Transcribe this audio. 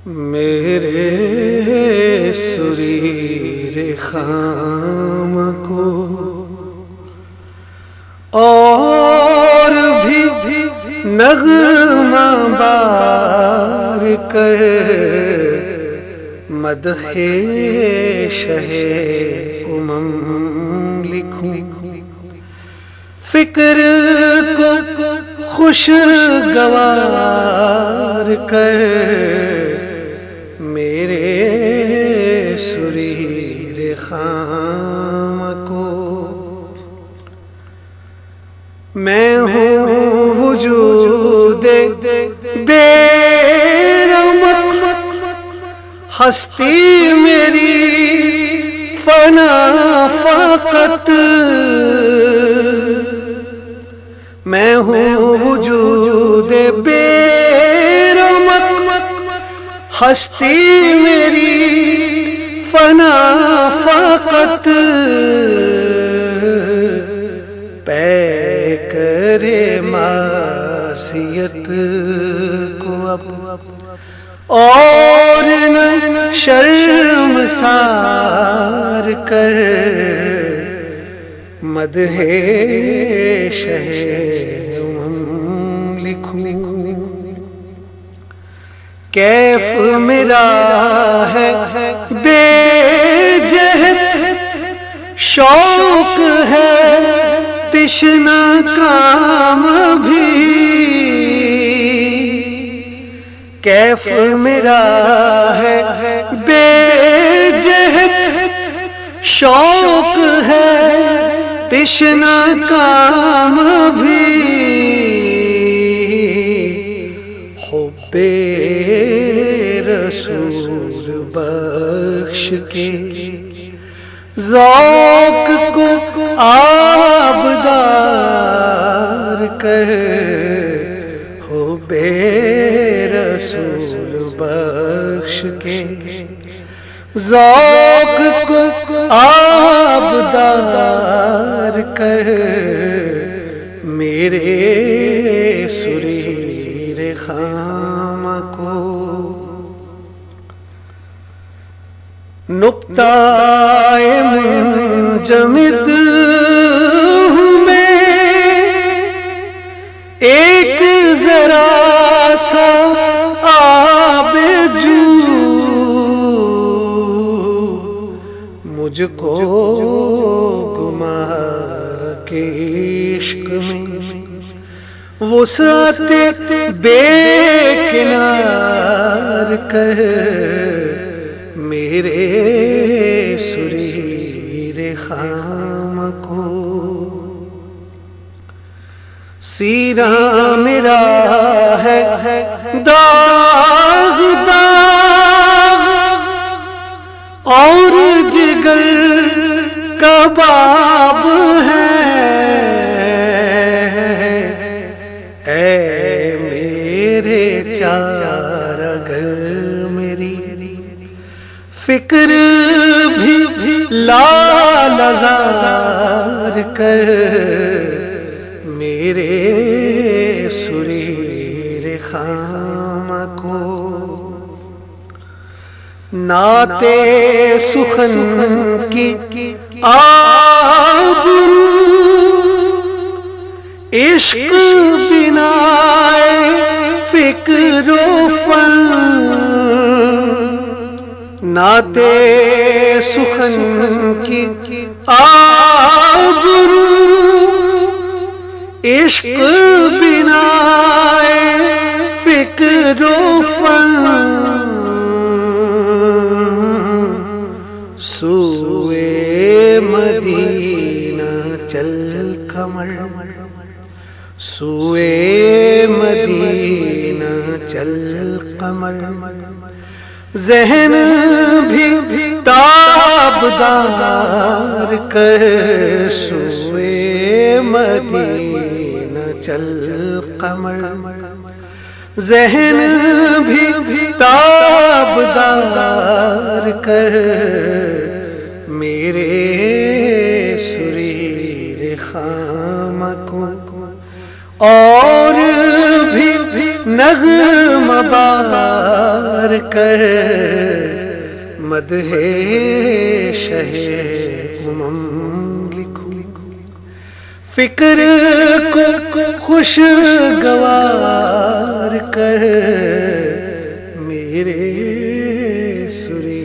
میرے سریر خام کو اور بھی نغمہ بار کر مدح شہ لکھوں، فکر کو خوشگوار کر میرے سریر خام کو۔ میں ہوں وجود بے رمق، ہستی میری فنا فقط، میں ہوں وجود بے رمق، ہستی میری فنا فقط، پے کرے معصیت کو اب اور شرمسار کر مدح شہ لکھوں۔ کیف میرا ہے بے جہد، شوق ہے تشنا کام بھی، کیف میرا ہے بے جہد، شوق ہے تشنا کام بھی، حب رسول بخش کے ذوق کو آبدار کر، حب رسول بخش کے ذوق کو آبدار کر میرے سریر خام کو۔ نقطہ منجمد ہوں میں، ایک ذرا سا آب جو، مجھ کو گما کے عشق میں وسعت بے کنار کر میرے سریر خام کو۔ سینہ میرا ہے داغ داغ اور جگر کباب ہے، اے میرے چارہ گر میری فکر بھی لال زار کر میرے سریر خام کو۔ نعت سخن کی آبرو، عشق بنا فکر و فن، نعت سخن کی آبرو، عشق بنا فکر و فن، سوئے مدینہ چل قمر، سوئے مدینہ چل قمر، ذہن بھی تابدار کر سوئے مدینہ چل قمر، ذہن بھی تابدار کر میرے سریر خام کو، اور بھی نغمہ بار کر مدح شہ امم لکھوں، فکر کو خوشگوار کر میرے سری